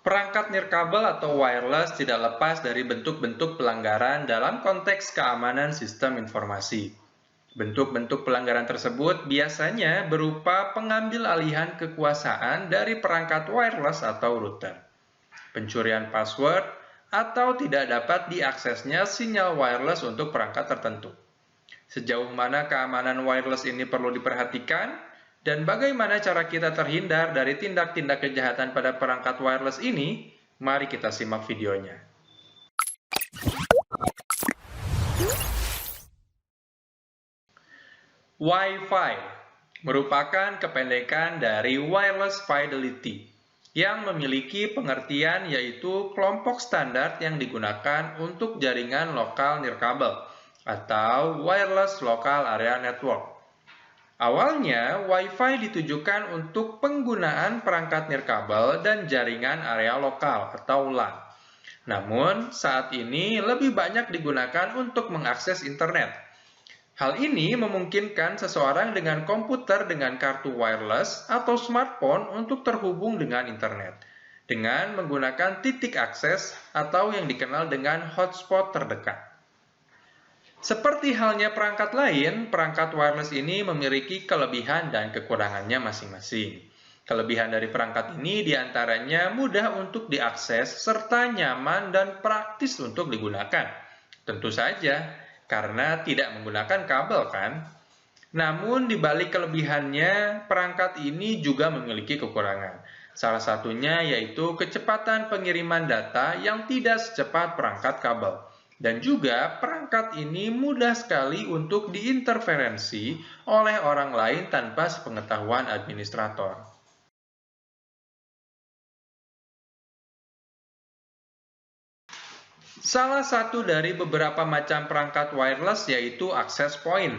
Perangkat nirkabel atau wireless tidak lepas dari bentuk-bentuk pelanggaran dalam konteks keamanan sistem informasi. Bentuk-bentuk pelanggaran tersebut biasanya berupa pengambil alihan kekuasaan dari perangkat wireless atau router, pencurian password, atau tidak dapat diaksesnya sinyal wireless untuk perangkat tertentu. Sejauh mana keamanan wireless ini perlu diperhatikan, dan bagaimana cara kita terhindar dari tindak-tindak kejahatan pada perangkat wireless ini? Mari kita simak videonya. Wi-Fi merupakan kependekan dari Wireless Fidelity yang memiliki pengertian yaitu kelompok standar yang digunakan untuk jaringan lokal nirkabel atau Wireless Local Area Network. Awalnya, Wi-Fi ditujukan untuk penggunaan perangkat nirkabel dan jaringan area lokal atau LAN. Namun, saat ini lebih banyak digunakan untuk mengakses internet. Hal ini memungkinkan seseorang dengan komputer dengan kartu wireless atau smartphone untuk terhubung dengan internet dengan menggunakan titik akses atau yang dikenal dengan hotspot terdekat. Seperti halnya perangkat lain, perangkat wireless ini memiliki kelebihan dan kekurangannya masing-masing. Kelebihan dari perangkat ini diantaranya mudah untuk diakses serta nyaman dan praktis untuk digunakan. Tentu saja, karena tidak menggunakan kabel kan? Namun di balik kelebihannya, perangkat ini juga memiliki kekurangan. Salah satunya yaitu kecepatan pengiriman data yang tidak secepat perangkat kabel. Dan juga perangkat ini mudah sekali untuk diinterferensi oleh orang lain tanpa sepengetahuan administrator. Salah satu dari beberapa macam perangkat wireless yaitu access point,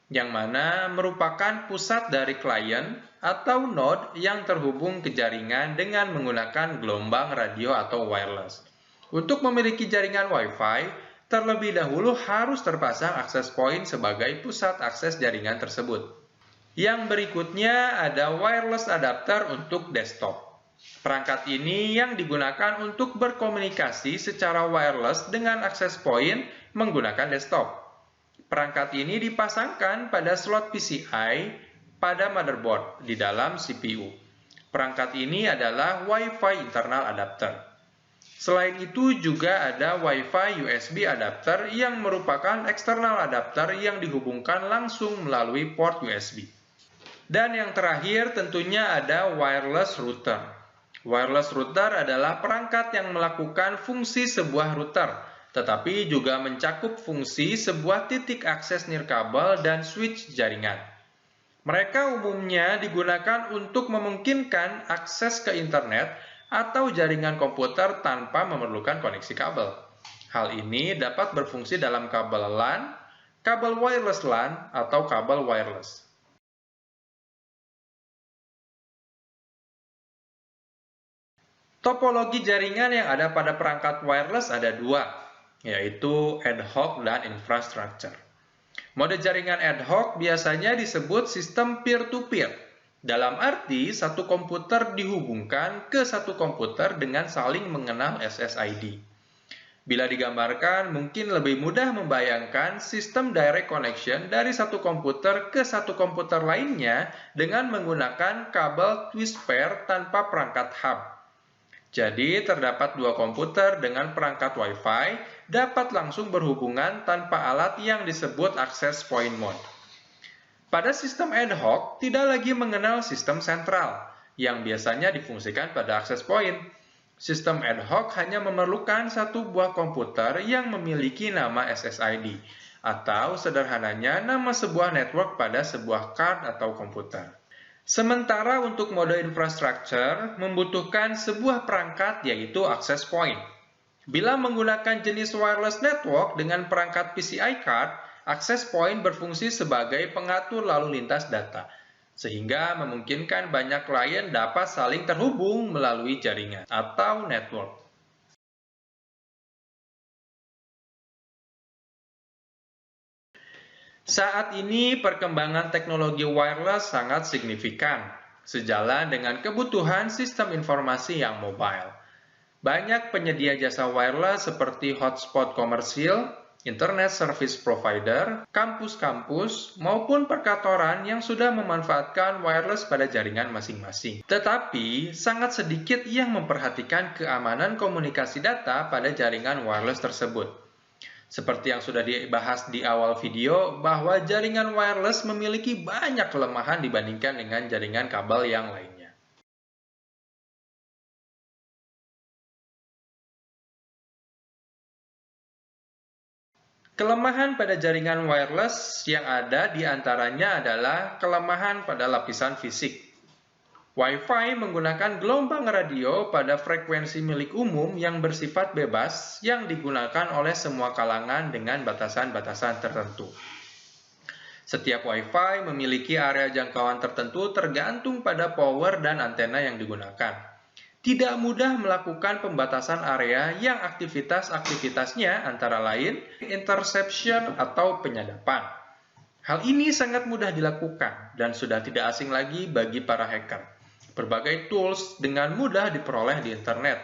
yang mana merupakan pusat dari klien atau node yang terhubung ke jaringan dengan menggunakan gelombang radio atau wireless. Untuk memiliki jaringan Wi-Fi, terlebih dahulu harus terpasang access point sebagai pusat akses jaringan tersebut. Yang berikutnya ada wireless adapter untuk desktop. Perangkat ini yang digunakan untuk berkomunikasi secara wireless dengan access point menggunakan desktop. Perangkat ini dipasangkan pada slot PCI pada motherboard di dalam CPU. Perangkat ini adalah Wi-Fi internal adapter. Selain itu juga ada Wi-Fi USB adapter yang merupakan eksternal adapter yang dihubungkan langsung melalui port USB. Dan yang terakhir tentunya ada wireless router. Wireless router adalah perangkat yang melakukan fungsi sebuah router, tetapi juga mencakup fungsi sebuah titik akses nirkabel dan switch jaringan. Mereka umumnya digunakan untuk memungkinkan akses ke internet atau jaringan komputer tanpa memerlukan koneksi kabel. Hal ini dapat berfungsi dalam kabel LAN, kabel wireless LAN, atau kabel wireless. Topologi jaringan yang ada pada perangkat wireless ada dua, yaitu ad hoc dan infrastructure. Mode jaringan ad hoc biasanya disebut sistem peer-to-peer. Dalam arti, satu komputer dihubungkan ke satu komputer dengan saling mengenal SSID. Bila digambarkan, mungkin lebih mudah membayangkan sistem direct connection dari satu komputer ke satu komputer lainnya dengan menggunakan kabel twist pair tanpa perangkat hub. Jadi, terdapat dua komputer dengan perangkat Wi-Fi dapat langsung berhubungan tanpa alat yang disebut access point mode. Pada sistem ad hoc, tidak lagi mengenal sistem sentral, yang biasanya difungsikan pada access point. Sistem ad hoc hanya memerlukan satu buah komputer yang memiliki nama SSID, atau sederhananya nama sebuah network pada sebuah card atau komputer. Sementara untuk mode infrastructure membutuhkan sebuah perangkat yaitu access point. Bila menggunakan jenis wireless network dengan perangkat PCI card, access point berfungsi sebagai pengatur lalu lintas data, sehingga memungkinkan banyak klien dapat saling terhubung melalui jaringan atau network. Saat ini perkembangan teknologi wireless sangat signifikan, sejalan dengan kebutuhan sistem informasi yang mobile. Banyak penyedia jasa wireless seperti hotspot komersil, internet service provider, kampus-kampus, maupun perkantoran yang sudah memanfaatkan wireless pada jaringan masing-masing. Tetapi, sangat sedikit yang memperhatikan keamanan komunikasi data pada jaringan wireless tersebut. Seperti yang sudah dibahas di awal video, bahwa jaringan wireless memiliki banyak kelemahan dibandingkan dengan jaringan kabel yang lainnya. Kelemahan pada jaringan wireless yang ada diantaranya adalah kelemahan pada lapisan fisik. Wi-Fi menggunakan gelombang radio pada frekuensi milik umum yang bersifat bebas yang digunakan oleh semua kalangan dengan batasan-batasan tertentu. Setiap Wi-Fi memiliki area jangkauan tertentu tergantung pada power dan antena yang digunakan. Tidak mudah melakukan pembatasan area yang aktivitas-aktivitasnya antara lain interception atau penyadapan. Hal ini sangat mudah dilakukan dan sudah tidak asing lagi bagi para hacker. Berbagai tools dengan mudah diperoleh di internet.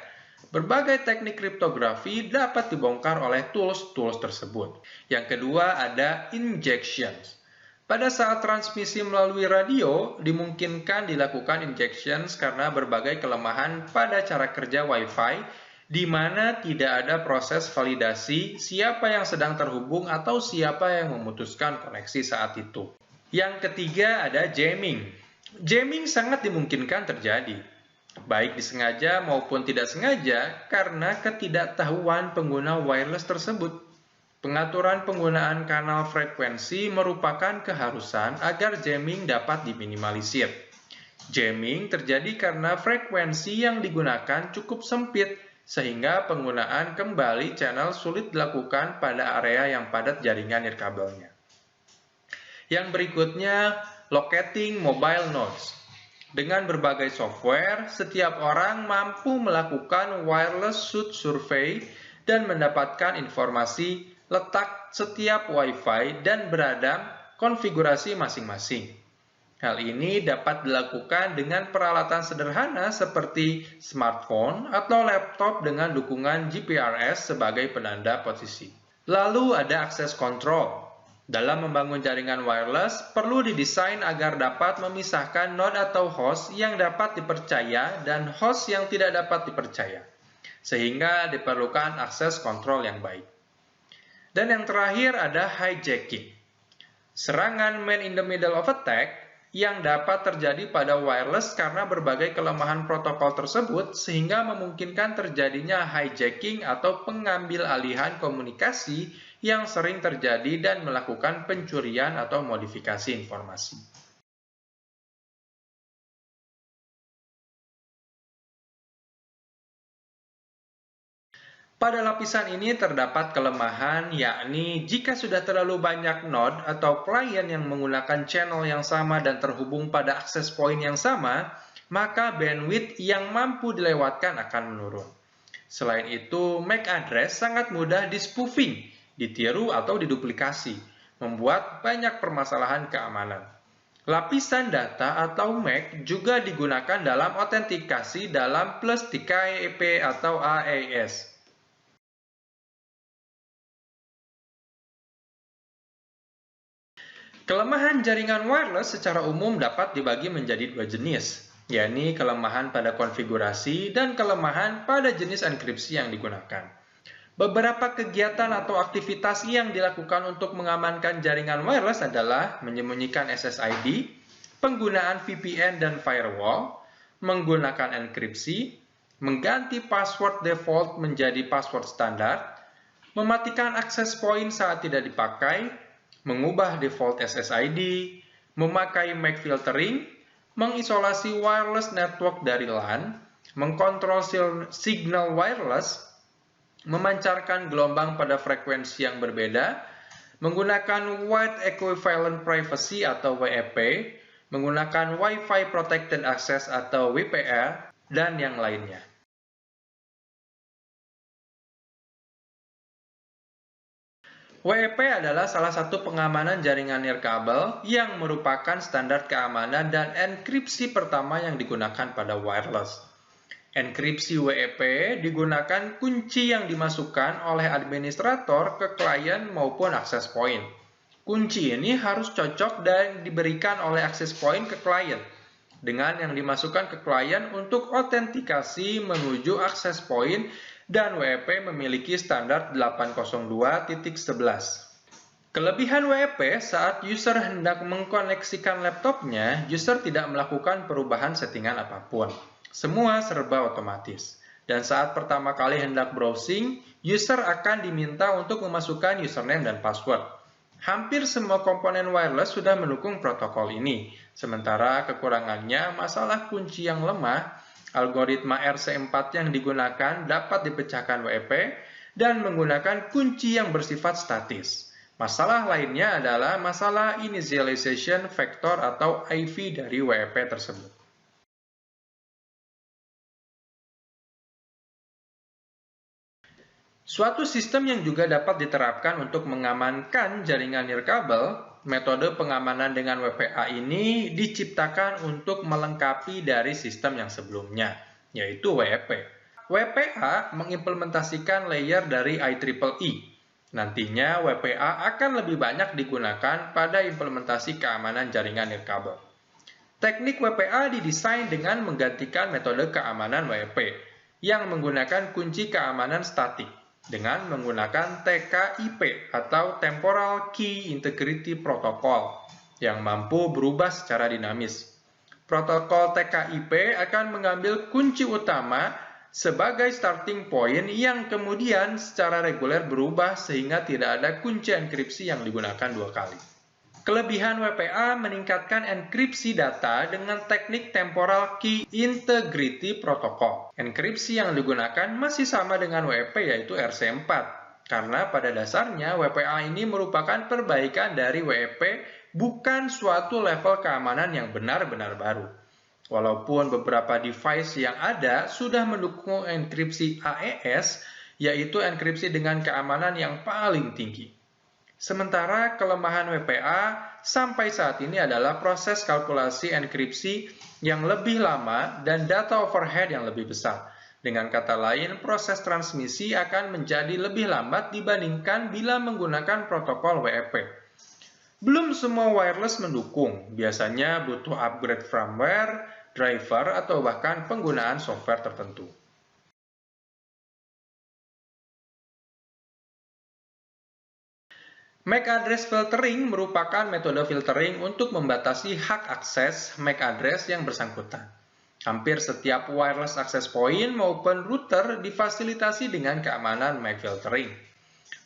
Berbagai teknik kriptografi dapat dibongkar oleh tools-tools tersebut. Yang kedua ada injections. Pada saat transmisi melalui radio, dimungkinkan dilakukan injections karena berbagai kelemahan pada cara kerja Wi-Fi, di mana tidak ada proses validasi siapa yang sedang terhubung atau siapa yang memutuskan koneksi saat itu. Yang ketiga ada jamming. Jamming sangat dimungkinkan terjadi, baik disengaja maupun tidak sengaja, karena ketidaktahuan pengguna wireless tersebut. Pengaturan penggunaan kanal frekuensi merupakan keharusan agar jamming dapat diminimalisir. Jamming terjadi karena frekuensi yang digunakan cukup sempit, sehingga penggunaan kembali channel sulit dilakukan pada area yang padat jaringan nirkabelnya. Yang berikutnya, locating mobile nodes. Dengan berbagai software, setiap orang mampu melakukan wireless survey dan mendapatkan informasi letak setiap Wi-Fi dan beradam konfigurasi masing-masing. Hal ini dapat dilakukan dengan peralatan sederhana seperti smartphone atau laptop dengan dukungan GPRS sebagai penanda posisi. Lalu ada access control. Dalam membangun jaringan wireless, perlu didesain agar dapat memisahkan node atau host yang dapat dipercaya dan host yang tidak dapat dipercaya, sehingga diperlukan akses kontrol yang baik. Dan yang terakhir ada hijacking. Serangan man in the middle of attack yang dapat terjadi pada wireless karena berbagai kelemahan protokol tersebut sehingga memungkinkan terjadinya hijacking atau pengambil alihan komunikasi yang sering terjadi dan melakukan pencurian atau modifikasi informasi. Pada lapisan ini terdapat kelemahan, yakni jika sudah terlalu banyak node atau klien yang menggunakan channel yang sama dan terhubung pada akses point yang sama, maka bandwidth yang mampu dilewatkan akan menurun. Selain itu, MAC address sangat mudah di-spoofing, ditiru atau diduplikasi, membuat banyak permasalahan keamanan. Lapisan data atau MAC juga digunakan dalam autentikasi dalam plus TKIP atau AES. Kelemahan jaringan wireless secara umum dapat dibagi menjadi dua jenis, yakni kelemahan pada konfigurasi dan kelemahan pada jenis enkripsi yang digunakan. Beberapa kegiatan atau aktivitas yang dilakukan untuk mengamankan jaringan wireless adalah menyembunyikan SSID, penggunaan VPN dan firewall, menggunakan enkripsi, mengganti password default menjadi password standar, mematikan akses point saat tidak dipakai, mengubah default SSID, memakai MAC filtering, mengisolasi wireless network dari LAN, mengkontrol signal wireless, memancarkan gelombang pada frekuensi yang berbeda, menggunakan Wide Equivalent Privacy atau WEP, menggunakan Wi-Fi Protected Access atau WPA, dan yang lainnya. WEP adalah salah satu pengamanan jaringan nirkabel yang merupakan standar keamanan dan enkripsi pertama yang digunakan pada wireless. Enkripsi WEP digunakan kunci yang dimasukkan oleh administrator ke klien maupun access point. Kunci ini harus cocok dan diberikan oleh access point ke klien, dengan yang dimasukkan ke klien untuk autentikasi menuju access point, dan WEP memiliki standar 802.11. Kelebihan WEP saat user hendak mengkoneksikan laptopnya, user tidak melakukan perubahan settingan apapun. Semua serba otomatis. Dan saat pertama kali hendak browsing, user akan diminta untuk memasukkan username dan password. Hampir semua komponen wireless sudah mendukung protokol ini. Sementara kekurangannya masalah kunci yang lemah, algoritma RC4 yang digunakan dapat dipecahkan WEP, dan menggunakan kunci yang bersifat statis. Masalah lainnya adalah masalah initialization vector atau IV dari WEP tersebut. Suatu sistem yang juga dapat diterapkan untuk mengamankan jaringan nirkabel, metode pengamanan dengan WPA ini diciptakan untuk melengkapi dari sistem yang sebelumnya, yaitu WEP. WPA mengimplementasikan layer dari IEEE. Nantinya WPA akan lebih banyak digunakan pada implementasi keamanan jaringan nirkabel. Teknik WPA didesain dengan menggantikan metode keamanan WEP yang menggunakan kunci keamanan statik dengan menggunakan TKIP atau Temporal Key Integrity Protocol yang mampu berubah secara dinamis. Protokol TKIP akan mengambil kunci utama sebagai starting point yang kemudian secara reguler berubah sehingga tidak ada kunci enkripsi yang digunakan dua kali. Kelebihan WPA meningkatkan enkripsi data dengan teknik Temporal Key Integrity Protocol. Enkripsi yang digunakan masih sama dengan WEP, yaitu RC4. Karena pada dasarnya WPA ini merupakan perbaikan dari WEP, bukan suatu level keamanan yang benar-benar baru. Walaupun beberapa device yang ada sudah mendukung enkripsi AES, yaitu enkripsi dengan keamanan yang paling tinggi. Sementara kelemahan WPA sampai saat ini adalah proses kalkulasi enkripsi yang lebih lama dan data overhead yang lebih besar. Dengan kata lain, proses transmisi akan menjadi lebih lambat dibandingkan bila menggunakan protokol WEP. Belum semua wireless mendukung, biasanya butuh upgrade firmware, driver, atau bahkan penggunaan software tertentu. MAC address filtering merupakan metode filtering untuk membatasi hak akses MAC address yang bersangkutan. Hampir setiap wireless access point maupun router difasilitasi dengan keamanan MAC filtering.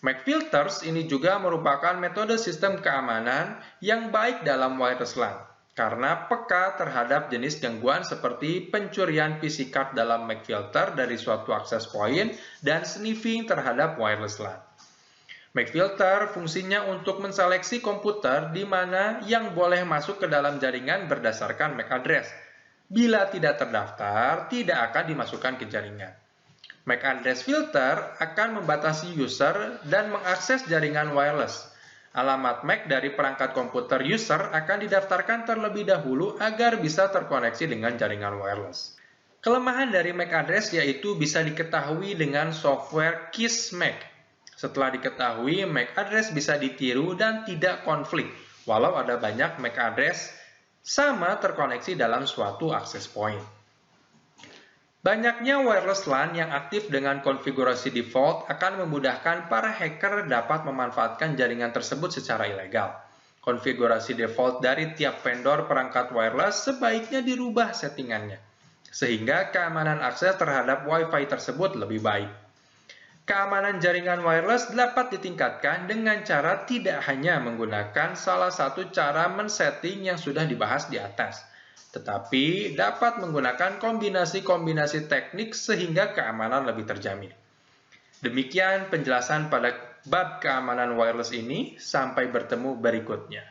MAC filters ini juga merupakan metode sistem keamanan yang baik dalam wireless LAN, karena peka terhadap jenis gangguan seperti pencurian PC card dalam MAC filter dari suatu access point dan sniffing terhadap wireless LAN. MAC filter fungsinya untuk menseleksi komputer di mana yang boleh masuk ke dalam jaringan berdasarkan MAC address. Bila tidak terdaftar, tidak akan dimasukkan ke jaringan. MAC address filter akan membatasi user dan mengakses jaringan wireless. Alamat MAC dari perangkat komputer user akan didaftarkan terlebih dahulu agar bisa terkoneksi dengan jaringan wireless. Kelemahan dari MAC address yaitu bisa diketahui dengan software KISS MAC. Setelah diketahui, MAC address bisa ditiru dan tidak konflik, walau ada banyak MAC address sama terkoneksi dalam suatu access point. Banyaknya wireless LAN yang aktif dengan konfigurasi default akan memudahkan para hacker dapat memanfaatkan jaringan tersebut secara ilegal. Konfigurasi default dari tiap vendor perangkat wireless sebaiknya dirubah settingannya, sehingga keamanan akses terhadap Wi-Fi tersebut lebih baik. Keamanan jaringan wireless dapat ditingkatkan dengan cara tidak hanya menggunakan salah satu cara men-setting yang sudah dibahas di atas, tetapi dapat menggunakan kombinasi-kombinasi teknik sehingga keamanan lebih terjamin. Demikian penjelasan pada bab keamanan wireless ini, sampai bertemu berikutnya.